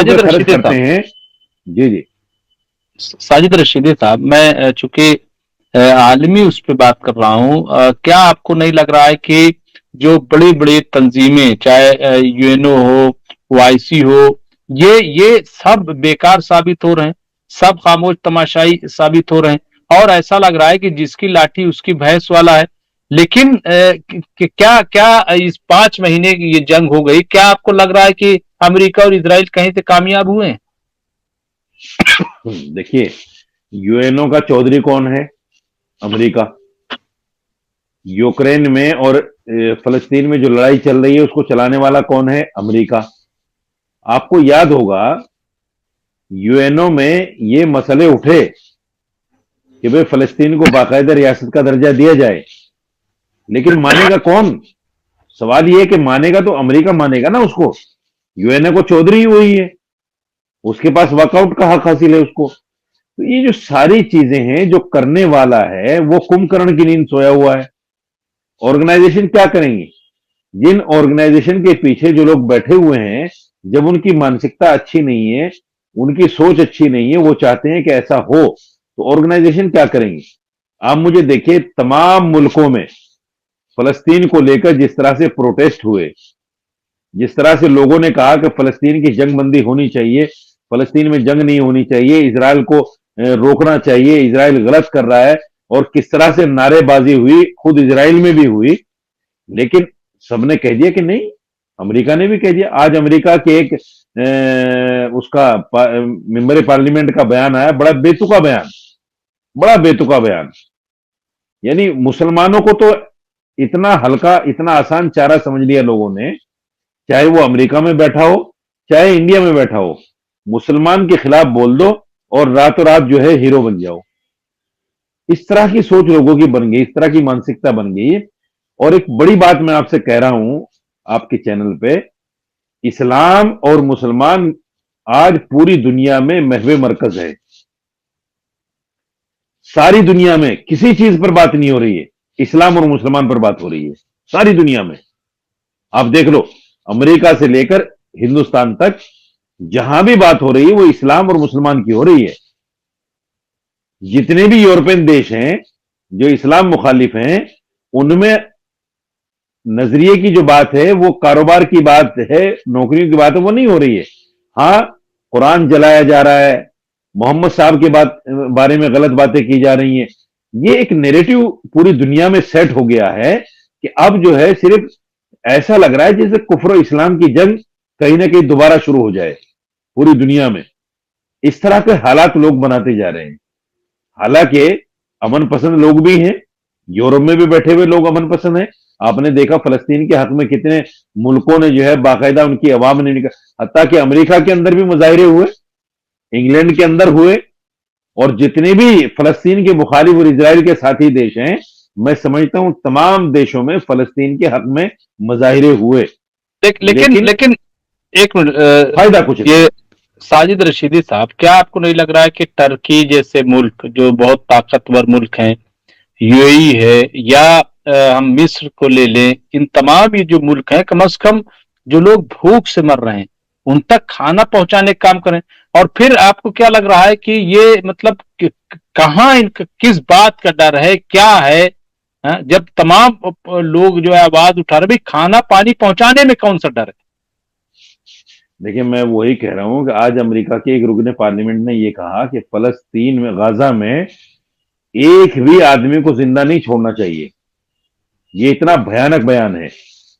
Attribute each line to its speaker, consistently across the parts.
Speaker 1: ملکوں
Speaker 2: ساجد
Speaker 1: پہ خرچ
Speaker 2: رشیدی
Speaker 1: کرتے
Speaker 2: صاحب،
Speaker 1: ہیں. جی جی.
Speaker 2: ساجد رشیدی صاحب، میں چونکہ عالمی اس پہ بات کر رہا ہوں، کیا آپ کو نہیں لگ رہا ہے کہ جو بڑی بڑی تنظیمیں، چاہے یو این او ہو، وائی سی ہو، یہ سب بیکار ثابت ہو رہے ہیں، سب خاموش تماشائی ثابت ہو رہے ہیں، اور ایسا لگ رہا ہے کہ جس کی لاٹھی اس کی بھینس والا ہے. لیکن کیا اس 5 مہینے کی یہ جنگ ہو گئی، کیا آپ کو لگ رہا ہے کہ امریکہ اور اسرائیل کہیں سے کامیاب ہوئے ہیں؟
Speaker 1: دیکھیے، یو این او کا چودھری کون ہے؟ امریکہ. یوکرین میں اور فلسطین میں جو لڑائی چل رہی ہے اس کو چلانے والا کون ہے؟ امریکہ. آپ کو یاد ہوگا یو این او میں یہ مسئلے اٹھے کہ بھئی فلسطین کو باقاعدہ ریاست کا درجہ دیا جائے، لیکن مانے گا کون؟ سوال یہ ہے کہ مانے گا تو امریکہ مانے گا نا اس کو. یو این اے کو چودھری ہی وہی ہے، اس کے پاس واک آؤٹ کا حق حاصل ہے اس کو. تو یہ جو ساری چیزیں ہیں، جو کرنے والا ہے وہ کمبکرن کی نیند سویا ہوا ہے. آرگنائزیشن کیا کریں گی؟ جن آرگنائزیشن کے پیچھے جو لوگ بیٹھے ہوئے ہیں، جب ان کی مانسکتا اچھی نہیں ہے، ان کی سوچ اچھی نہیں ہے، وہ چاہتے ہیں کہ ایسا ہو، تو آرگنائزیشن کیا کریں گی؟ آپ مجھے دیکھیں، تمام ملکوں میں فلسطین کو لے کر جس طرح سے پروٹیسٹ ہوئے، جس طرح سے لوگوں نے کہا کہ فلسطین کی جنگ بندی ہونی چاہیے، فلسطین میں جنگ نہیں ہونی چاہیے، اسرائیل کو روکنا چاہیے، اسرائیل غلط کر رہا ہے، اور کس طرح سے نعرے بازی ہوئی، خود اسرائیل میں بھی ہوئی، لیکن سب نے کہہ دیا کہ نہیں. امریکہ نے بھی کہہ دیا. آج امریکہ کے ایک اس کا ممبر پارلیمنٹ کا بیان آیا، بڑا بے بیان، بڑا بے بیان. یعنی مسلمانوں کو تو اتنا ہلکا، اتنا آسان چارہ سمجھ لیا لوگوں نے، چاہے وہ امریکہ میں بیٹھا ہو، چاہے انڈیا میں بیٹھا ہو، مسلمان کے خلاف بول دو اور راتوں رات جو ہے ہیرو بن جاؤ. اس طرح کی سوچ لوگوں کی بن گئی، اس طرح کی مانسکتا بن گئی. اور ایک بڑی بات میں آپ سے کہہ رہا ہوں آپ کے چینل پہ، اسلام اور مسلمان آج پوری دنیا میں محو مرکز ہے. ساری دنیا میں کسی چیز پر بات نہیں ہو رہی ہے، اسلام اور مسلمان پر بات ہو رہی ہے ساری دنیا میں. آپ دیکھ لو، امریکہ سے لے کر ہندوستان تک جہاں بھی بات ہو رہی ہے وہ اسلام اور مسلمان کی ہو رہی ہے. جتنے بھی یورپین دیش ہیں جو اسلام مخالف ہیں، ان میں نظریے کی جو بات ہے وہ کاروبار کی بات ہے، نوکریوں کی بات ہے، وہ نہیں ہو رہی ہے. ہاں، قرآن جلایا جا رہا ہے، محمد صاحب کے بارے میں غلط باتیں کی جا رہی ہیں. یہ ایک نیریٹو پوری دنیا میں سیٹ ہو گیا ہے کہ اب جو ہے صرف ایسا لگ رہا ہے جیسے کفر و اسلام کی جنگ کہیں نہ کہیں دوبارہ شروع ہو جائے پوری دنیا میں. اس طرح کے حالات لوگ بناتے جا رہے ہیں. حالانکہ امن پسند لوگ بھی ہیں، یورپ میں بھی بیٹھے ہوئے لوگ امن پسند ہیں. آپ نے دیکھا فلسطین کے حق میں کتنے ملکوں نے جو ہے باقاعدہ ان کی عوام نے حتیٰ کہ امریکہ کے اندر بھی مظاہرے ہوئے، انگلینڈ کے اندر ہوئے، اور جتنے بھی فلسطین کے مخالف اور اسرائیل کے ساتھی دیش ہیں، میں سمجھتا ہوں تمام دیشوں میں فلسطین کے حق میں مظاہرے ہوئے.
Speaker 2: لیکن ایک منٹ،
Speaker 1: فائدہ کچھ نہیں.
Speaker 2: یہ ساجد رشیدی صاحب، کیا آپ کو نہیں لگ رہا ہے کہ ٹرکی جیسے ملک جو بہت طاقتور ملک ہیں، یو اے ای ہے، یا ہم مصر کو لے لیں، ان تمام یہ جو ملک ہیں، کم از کم جو لوگ بھوک سے مر رہے ہیں ان تک کھانا پہنچانے کا کام کریں؟ اور پھر آپ کو کیا لگ رہا ہے کہ یہ مطلب کہاں کس بات کا ڈر ہے، کیا ہے؟ جب تمام لوگ جو ہے آواز اٹھا رہے، کھانا پانی پہنچانے میں کون سا ڈر ہے؟
Speaker 1: دیکھیں، میں وہی کہہ رہا ہوں کہ آج امریکہ کے ایک رکن پارلیمنٹ نے یہ کہا کہ فلسطین میں، غزہ میں ایک بھی آدمی کو زندہ نہیں چھوڑنا چاہیے. یہ اتنا بھیانک بیان ہے.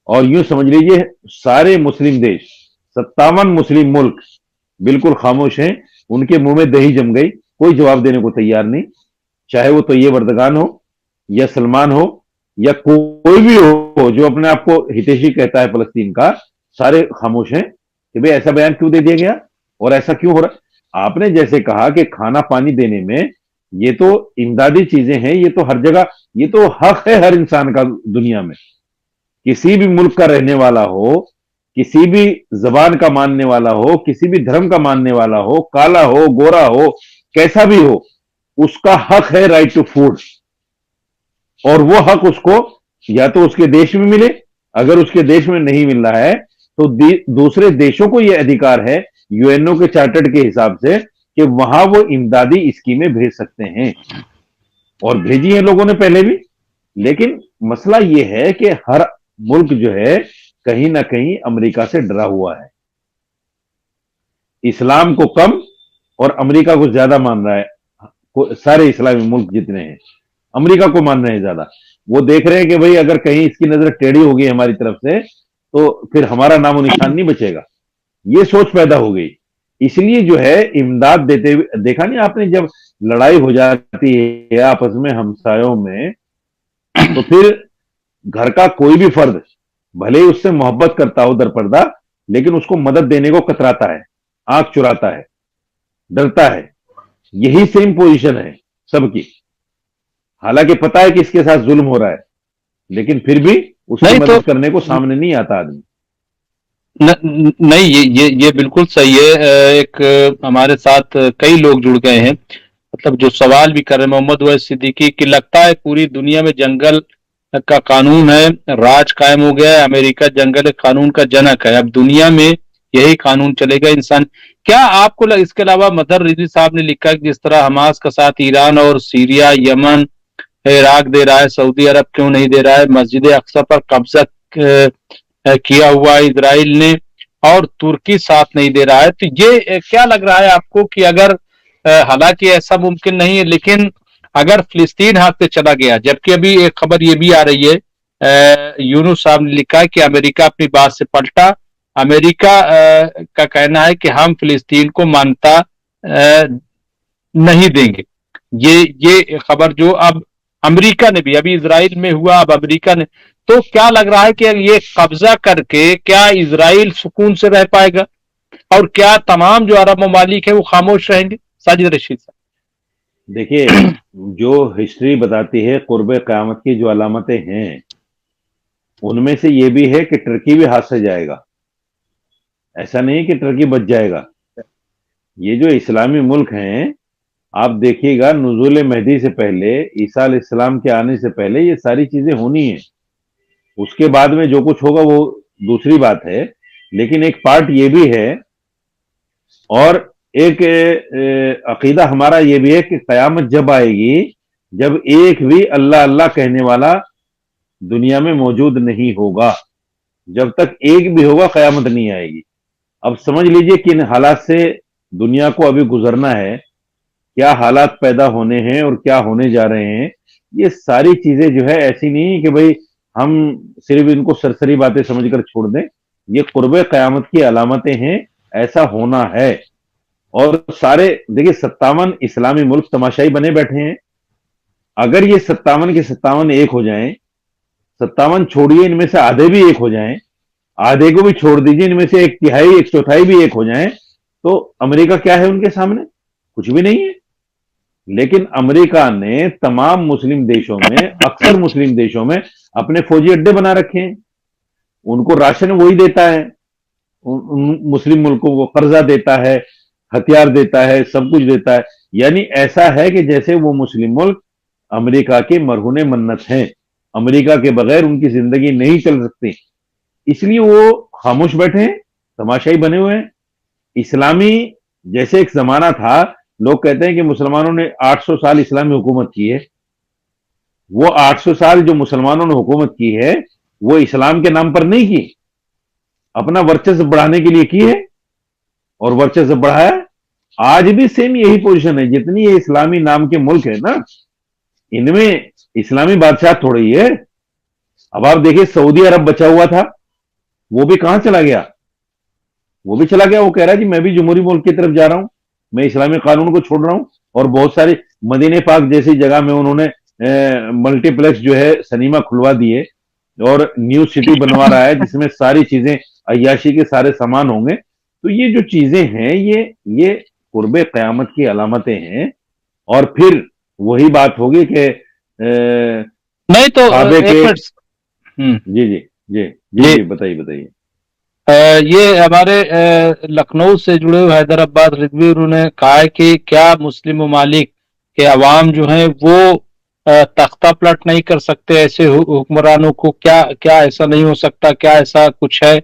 Speaker 1: اور یوں سمجھ لیجئے سارے مسلم دیش، 57 مسلم ملک بالکل خاموش ہیں. ان کے منہ میں دہی جم گئی، کوئی جواب دینے کو تیار نہیں. چاہے وہ طیب اردگان ہو، یا سلمان ہو، یا کوئی بھی ہو جو اپنے آپ کو ہتیشی کہتا ہے فلسطین کا، سارے خاموش ہیں کہ بھئی ایسا بیان کیوں دے دیا گیا اور ایسا کیوں ہو رہا. آپ نے جیسے کہا کہ کھانا پانی دینے میں، یہ تو امدادی چیزیں ہیں، یہ تو ہر جگہ، یہ تو حق ہے ہر انسان کا دنیا میں. کسی بھی ملک کا رہنے والا ہو، کسی بھی زبان کا ماننے والا ہو، کسی بھی دھرم کا ماننے والا ہو، کالا ہو، گورا ہو، کیسا بھی ہو، اس کا حق ہے رائٹ ٹو فوڈ. اور وہ حق اس کو یا تو اس کے دیش میں ملے، اگر اس کے دیش میں نہیں مل رہا ہے تو دوسرے دیشوں کو یہ ادھیکار ہے यूएनओ के चार्टर्ड के हिसाब से कि वहां वो इमदादी स्कीमें भेज सकते हैं, और भेजी है लोगों ने पहले भी। लेकिन मसला ये है कि हर मुल्क जो है कहीं ना कहीं अमेरिका से डरा हुआ है, इस्लाम को कम और अमेरिका को ज्यादा मान रहा है। सारे इस्लामी मुल्क जितने हैं अमेरिका को मान रहे हैं ज्यादा। वो देख रहे हैं कि भाई अगर कहीं इसकी नजर टेढ़ी होगी हमारी तरफ से तो फिर हमारा नामो निशान नहीं बचेगा, ये सोच पैदा हो गई। इसलिए जो है इमदाद देते हुए, देखा नहीं आपने, जब लड़ाई हो जाती है आपस में हमसायों में, तो फिर घर का कोई भी फर्द भले ही उससे मोहब्बत करता हो दरपर्दा, लेकिन उसको मदद देने को कतराता है, आंख चुराता है, डरता है। यही सेम पोजीशन है सबकी। हालांकि पता है कि इसके साथ जुल्म हो रहा है, लेकिन फिर भी उसकी
Speaker 2: नहीं तो
Speaker 1: मदद करने को सामने नहीं आता आदमी।
Speaker 2: नहीं, ये बिल्कुल सही है। एक हमारे साथ कई लोग जुड़ गए हैं, मतलब जो सवाल भी कर रहे हैं मोहम्मद वैस सिद्दीकी कि लगता है पूरी दुनिया में जंगल का कानून है, राज कायम हो गया है, अमेरिका जंगल कानून का जनक है, अब दुनिया में यही कानून चलेगा। इंसान क्या आपको इसके अलावा मदर रिजवी साहब ने लिखा कि जिस तरह हमास का साथ ईरान और सीरिया, यमन, इराक दे रहा है, सऊदी अरब क्यों नहीं दे रहा है, मस्जिद अक्सा पर कब्जा किया हुआ इजराइल ने और तुर्की साथ नहीं दे रहा है, तो ये क्या लग रहा है आपको कि अगर हालांकि ऐसा मुमकिन नहीं है, लेकिन अगर फिलिस्तीन हाथ से चला गया, जबकि अभी एक खबर ये भी आ रही है, यूनुस साहब ने लिखा है कि अमेरिका अपनी बात से पलटा, अमेरिका का कहना है कि हम फिलिस्तीन को मान्यता नहीं देंगे। ये खबर जो अब अमेरिका ने भी, अभी इजराइल में हुआ, अब अमेरिका ने, तो क्या लग रहा है कि ये कब्जा करके क्या इजराइल सुकून से रह पाएगा और क्या तमाम जो अरब ममालिक है वो खामोश रहेंगे? साजिद रशीद साहब,
Speaker 1: देखिए, जो हिस्ट्री बताती है कुर्बे क़यामत की जो अलामतें हैं, उनमें से ये भी है कि टर्की भी हाथ से जाएगा। ऐसा नहीं कि टर्की बच जाएगा। ये जो इस्लामी मुल्क हैं, आप देखिएगा नुज़ूल महदी से पहले, ईसा अलैहिस्सलाम के आने से पहले ये सारी चीजें होनी है। उसके बाद में जो कुछ होगा वो दूसरी बात है, लेकिन एक पार्ट ये भी है, और एक अकीदा हमारा ये भी है कि कयामत जब आएगी जब एक भी अल्लाह अल्लाह कहने वाला दुनिया में मौजूद नहीं होगा। जब तक एक भी होगा कयामत नहीं आएगी। अब समझ लीजिए किन हालात से दुनिया को अभी गुजरना है, क्या हालात पैदा होने हैं और क्या होने जा रहे हैं। ये सारी चीजें जो है ऐसी नहीं कि भाई हम सिर्फ इनको सरसरी बातें समझकर छोड़ दें। ये कुर्बे क़यामत की अलामतें हैं, ऐसा होना है। और सारे देखिए 57 इस्लामी मुल्क तमाशाई बने बैठे हैं। अगर ये 57 के 57 एक हो जाएं, 57 छोड़िए इनमें से आधे भी एक हो जाएं, आधे को भी छोड़ दीजिए इनमें से एक तिहाई एक चौथाई भी एक हो जाएं, तो अमेरिका क्या है उनके सामने? कुछ भी नहीं है। लेकिन अमेरिका ने तमाम मुस्लिम देशों में, अक्सर मुस्लिम देशों में अपने फौजी अड्डे बना रखे हैं। उनको राशन वही देता है, मुस्लिम मुल्कों को कर्जा देता है, हथियार देता है, सब कुछ देता है। यानी ऐसा है कि जैसे वो मुस्लिम मुल्क अमेरिका के मरहूने मन्नत हैं, अमेरिका के बगैर उनकी जिंदगी नहीं चल सकती। इसलिए वो खामोश बैठे हैं, तमाशाई बने हुए हैं। इस्लामी जैसे एक जमाना था, लोग कहते हैं कि मुसलमानों ने 800 साल इस्लामी हुकूमत की है। वो 800 साल जो मुसलमानों ने हुकूमत की है वो इस्लाम के नाम पर नहीं की, अपना वर्चस्व बढ़ाने के लिए की है, और वर्चस्व बढ़ाया। आज भी सेम यही पोजीशन है। जितनी ये इस्लामी नाम के मुल्क है ना, इनमें इस्लामी बादशाह थोड़ी है। अब आप देखिए सऊदी अरब बचा हुआ था, वो भी कहां चला गया? वो भी चला गया। वो कह रहा है कि मैं भी जमहूरी मुल्क की तरफ जा रहा हूं, मैं इस्लामी कानून को छोड़ रहा हूं। और बहुत सारे मदीने पाक जैसी जगह में उन्होंने मल्टीप्लेक्स जो है सिनेमा खुलवा दिए और न्यू सिटी बनवा रहा है जिसमें सारी चीजें अय्याशी के सारे सामान होंगे। तो ये जो चीजें हैं ये कुर्बे क़यामत की अलामतें हैं। और फिर वही बात होगी कि
Speaker 2: नहीं तो
Speaker 1: काबे
Speaker 2: एक
Speaker 1: के।
Speaker 2: मिनट।
Speaker 1: जी जी जी जी जी, बताइए बताइए।
Speaker 2: ये हमारे लखनऊ से जुड़े हुए हैदराबाद रिजवी, उन्होंने कहा है कि क्या मुस्लिम ममालिक के अवाम जो हैं वो तख्ता पलट नहीं कर सकते ऐसे हुक्मरानों को? क्या क्या ऐसा नहीं हो सकता? क्या ऐसा कुछ है?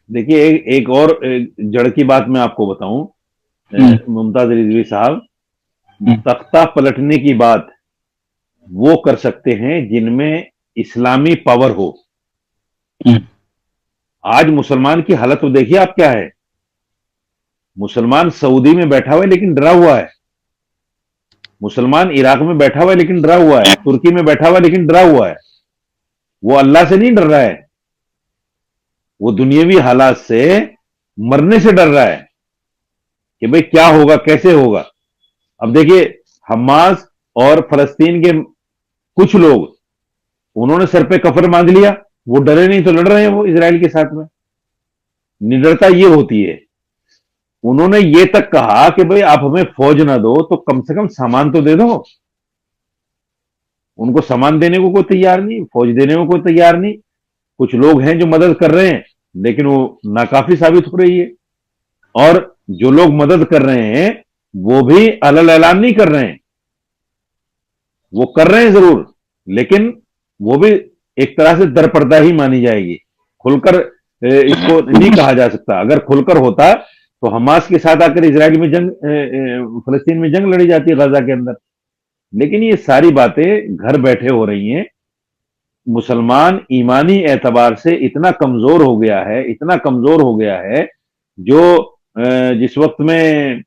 Speaker 1: देखिए एक और जड़ की बात मैं आपको बताऊं, मुमताज रिजवी साहब, तख्ता पलटने की बात वो कर सकते हैं जिनमें इस्लामी पावर हो। आज मुसलमान की हालत तो देखिए आप क्या है। मुसलमान सऊदी में बैठा हुआ है लेकिन डरा हुआ है, मुसलमान इराक में बैठा हुआ है लेकिन डरा हुआ है, तुर्की में बैठा हुआ है लेकिन डरा हुआ है। वो अल्लाह से नहीं डर रहा है, वो दुनियावी हालात से, मरने से डर रहा है कि भाई क्या होगा, कैसे होगा। अब देखिए, हमास और फलस्तीन के कुछ लोग, उन्होंने सर पे कफन बांध लिया, वो डरे नहीं तो लड़ रहे हैं वो इसराइल के साथ में। निडरता ये होती है। उन्होंने ये तक कहा कि भाई आप हमें फौज ना दो तो कम से कम सामान तो दे दो। उनको सामान देने को कोई तैयार नहीं, फौज देने को कोई तैयार नहीं। कुछ लोग हैं जो मदद कर रहे हैं लेकिन वो नाकाफी साबित हो रही है। और जो लोग मदद कर रहे हैं वो भी अलल ऐलान नहीं कर रहे हैं, वो कर रहे हैं जरूर, लेकिन वो भी एक तरह से दरपर्दा ही मानी जाएगी। खुलकर इसको नहीं कहा जा सकता। अगर खुलकर होता तो हमास के साथ आकर इसराइल में जंग, फलस्तीन में जंग लड़ी जाती है गजा के अंदर। लेकिन ये सारी बातें घर बैठे हो रही हैं। मुसलमान ईमानी एतबार से इतना कमजोर हो गया है, इतना कमजोर हो गया है, जो जिस वक्त में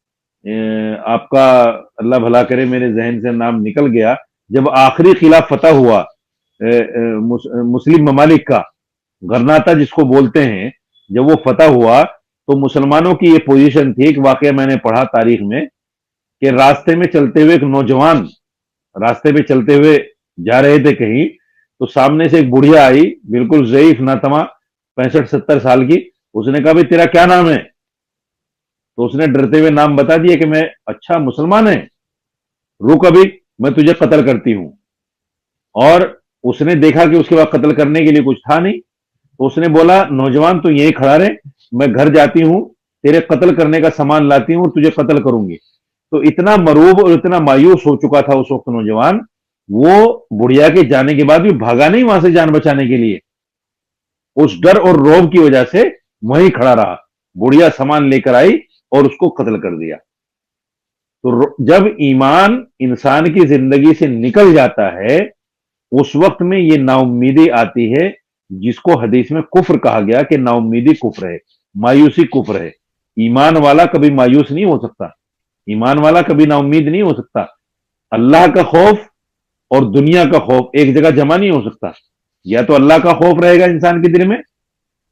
Speaker 1: आपका, अल्लाह भला करे मेरे जहन से नाम निकल गया, जब आखिरी खिलाफ फतह हुआ मुस्लिम ममालिक का, गरनाता जिसको बोलते हैं, जब वो फतह हुआ तो मुसलमानों की ये पोजीशन थी कि वाकई मैंने पढ़ा तारीख में कि रास्ते में चलते हुए एक नौजवान, रास्ते पे चलते हुए जा रहे थे कहीं, तो सामने से एक बुढ़िया आई, बिल्कुल ज़ईफ नातमा, 65-70 साल की। उसने कहा भाई तेरा क्या नाम है? तो उसने डरते हुए नाम बता दिया कि मैं, अच्छा मुसलमान है, रुक अभी मैं तुझे कत्ल करती हूं। और उसने देखा कि उसके बाद कत्ल करने के लिए कुछ था नहीं, तो उसने बोला नौजवान तो यहीं खड़ा रहे, मैं घर जाती हूं, तेरे कत्ल करने का सामान लाती हूं और तुझे कत्ल करूंगी। तो इतना मरूब और इतना मायूस हो चुका था उस वक्त नौजवान, वो बुढ़िया के जाने के बाद भी भागा नहीं वहां से जान बचाने के लिए, उस डर और रौब की वजह से वहीं खड़ा रहा। बुढ़िया सामान लेकर आई और उसको कत्ल कर दिया। तो जब ईमान इंसान की जिंदगी से निकल जाता है, उस वक्त में ये नाउम्मीदी आती है, जिसको हदीस में कुफ्र कहा गया कि नाउम्मीदी कुफ्र है, मायूसी कुफ्र है। ईमान वाला कभी मायूस नहीं हो सकता, ईमान वाला कभी नाउम्मीद नहीं हो सकता। अल्लाह का खौफ और दुनिया का खौफ एक जगह जमा नहीं हो सकता। या तो अल्लाह का खौफ रहेगा इंसान के दिल में,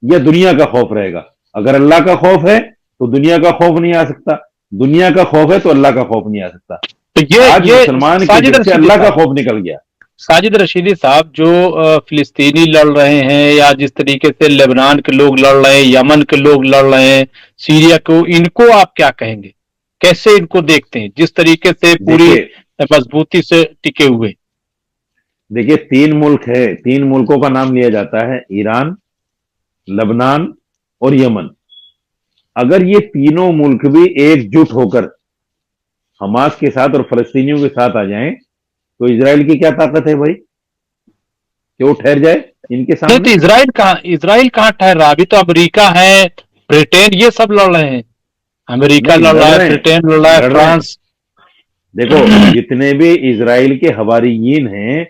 Speaker 1: या दुनिया का खौफ रहेगा। अगर अल्लाह का खौफ है तो दुनिया का खौफ नहीं आ सकता, दुनिया का खौफ है तो अल्लाह का खौफ नहीं आ सकता।
Speaker 2: तो
Speaker 1: आज मुसलमान के दिल से अल्लाह का खौफ निकल गया।
Speaker 2: साजिद रशीदी साहब, जो फिलिस्तीनी लड़ रहे हैं या जिस तरीके से लेबनान के लोग लड़ रहे हैं, यमन के लोग लड़ रहे हैं, सीरिया को, इनको आप क्या कहेंगे? कैसे इनको देखते हैं जिस तरीके से पूरी मजबूती से टिके हुए?
Speaker 1: देखिए 3 मुल्क है, 3 मुल्कों का नाम लिया जाता है, ईरान, लेबनान और यमन। अगर ये तीनों मुल्क भी एकजुट होकर हमास के साथ और फलस्तीनियों के साथ आ जाएं तो इजराइल की क्या ताकत है भाई कि वो ठहर जाए इनके सामने?
Speaker 2: नहीं तो इजराइल कहाँ ठहर रहा? अभी तो अमेरिका है, ब्रिटेन, ये सब लड़ रहे हैं। अमेरिका लड़ रहा है, ब्रिटेन लड़ रहा है, फ्रांस।
Speaker 1: देखो जितने भी इजराइल के हवारियीन हैं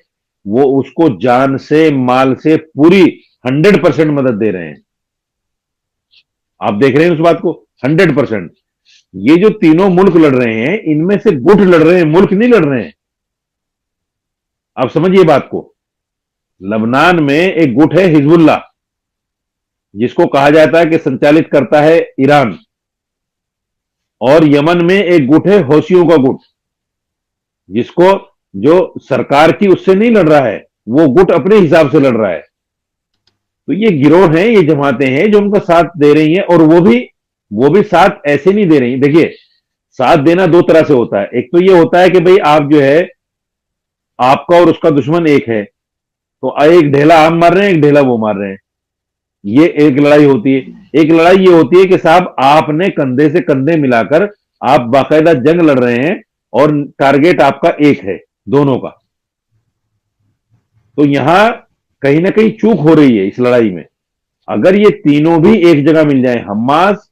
Speaker 1: वो उसको जान से, माल से पूरी 100% मदद दे रहे हैं। आप देख रहे हैं उस बात को, 100%। ये जो तीनों मुल्क लड़ रहे हैं, इनमें से गुट लड़ रहे हैं, मुल्क नहीं लड़ रहे हैं। आप समझिए बात को। लबनान में एक गुट है हिजबुल्लाह, जिसको कहा जाता है कि संचालित करता है ईरान। और यमन में एक गुट है हौसियों का गुट, जिसको, जो सरकार की उससे नहीं लड़ रहा है, वो गुट अपने हिसाब से लड़ रहा है। तो ये गिरोह हैं, ये जमातें हैं जो उनका साथ दे रही हैं। और वो भी साथ ऐसे नहीं दे रही। देखिए साथ देना 2 तरह से होता है। एक तो ये होता है कि भाई आप जो है, आपका और उसका दुश्मन एक है, तो एक ढेला हम मार रहे हैं, एक ढेला वो मार रहे हैं, ये एक लड़ाई होती है। एक लड़ाई ये होती है कि साहब आपने कंधे से कंधे मिलाकर आप बाकायदा जंग लड़ रहे हैं और टारगेट आपका एक है, दोनों का। तो यहां कहीं ना कहीं चूक हो रही है इस लड़ाई में। अगर ये तीनों भी एक जगह मिल जाए, हमास,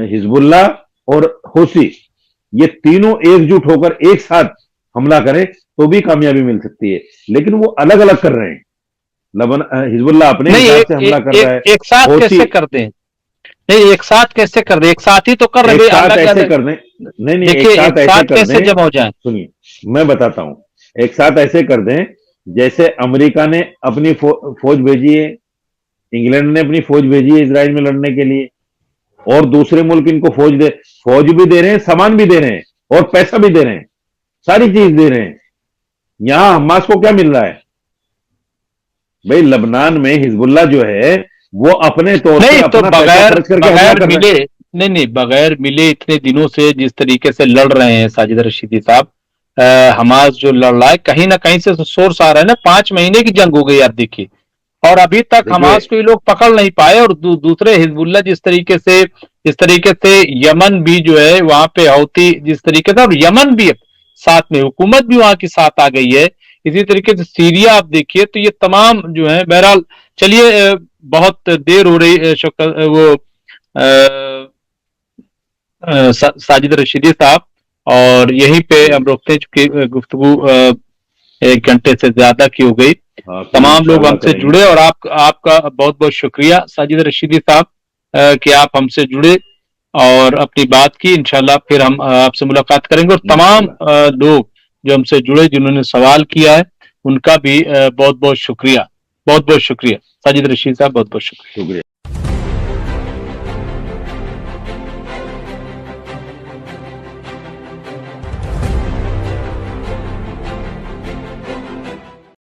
Speaker 1: हिजबुल्ला और हूसी, ये तीनों एकजुट होकर एक साथ हमला करें तो भी कामयाबी मिल सकती है। लेकिन वो अलग अलग कर रहे हैं। हिजबुल्लाह अपने
Speaker 2: नहीं,
Speaker 1: हिसाब से हमला कर रहा है,
Speaker 2: एक साथ
Speaker 1: हूसी
Speaker 2: कैसे कर दें? नहीं, एक साथ कैसे कर दें? एक साथ ही तो कर रहे
Speaker 1: एक
Speaker 2: हैं,
Speaker 1: साथ
Speaker 2: अलग
Speaker 1: ऐसे
Speaker 2: अलग।
Speaker 1: कर दें। नहीं नहीं,
Speaker 2: देखिए,
Speaker 1: एक साथ ऐसे कर
Speaker 2: कैसे
Speaker 1: दें।
Speaker 2: जमा हो जाए?
Speaker 1: सुनिए, मैं बताता हूं। एक साथ ऐसे कर दें जैसे अमेरिका ने अपनी फौज भेजी है, इंग्लैंड ने अपनी फौज भेजी है इजराइल में लड़ने के लिए, और दूसरे मुल्क इनको फौज भी दे रहे हैं, सामान भी दे रहे हैं, और पैसा भी दे रहे हैं, सारी चीज दे रहे हैं। यहां हमास को क्या मिल रहा है भाई? लबनान में हिजबुल्लाह जो है वो अपने तौर पे
Speaker 2: नहीं तो
Speaker 1: अपना पैसा खर्च करके हमला कर रहा है।
Speaker 2: नहीं, बगैर मिले इतने दिनों से जिस तरीके से लड़ रहे हैं साजिद रशीदी साहब, हमास जो लड़ रहा है, कहीं ना कहीं से तो सोर्स आ रहा है ना। 5 महीने की जंग हो गई यार, देखिए, और अभी तक
Speaker 1: देखिए,
Speaker 2: हमास को ये लोग पकड़ नहीं पाए। और दूसरे हिजबुल्ला जिस तरीके से यमन भी जो है वहां पे हौती जिस तरीके से, और यमन भी साथ में, हुकूमत भी वहां की साथ आ गई है। इसी तरीके से सीरिया आप देखिए, तो ये तमाम जो है, बहरहाल चलिए, बहुत देर हो रही है। वो साजिद रशीदी साहब, और यहीं पे हम रोकते हैं, चूंकि गुफ्तगू 1 घंटे से ज्यादा की हो गई।
Speaker 1: हाँ, फिर
Speaker 2: तमाम लोग
Speaker 1: इंशाल्लाह
Speaker 2: हमसे
Speaker 1: करेंगे।
Speaker 2: जुड़े, और आपका बहुत बहुत शुक्रिया साजिद रशीदी साहब कि आप हमसे जुड़े और अपनी बात की। इंशाल्लाह फिर हम आपसे मुलाकात करेंगे। और तमाम
Speaker 1: इंशाल्लाह।
Speaker 2: लोग जो हमसे जुड़े, जिन्होंने सवाल किया है, उनका भी बहुत बहुत शुक्रिया, बहुत बहुत शुक्रिया। साजिद रशीद साहब, बहुत बहुत शुक्रिया।
Speaker 1: शुक्रिया।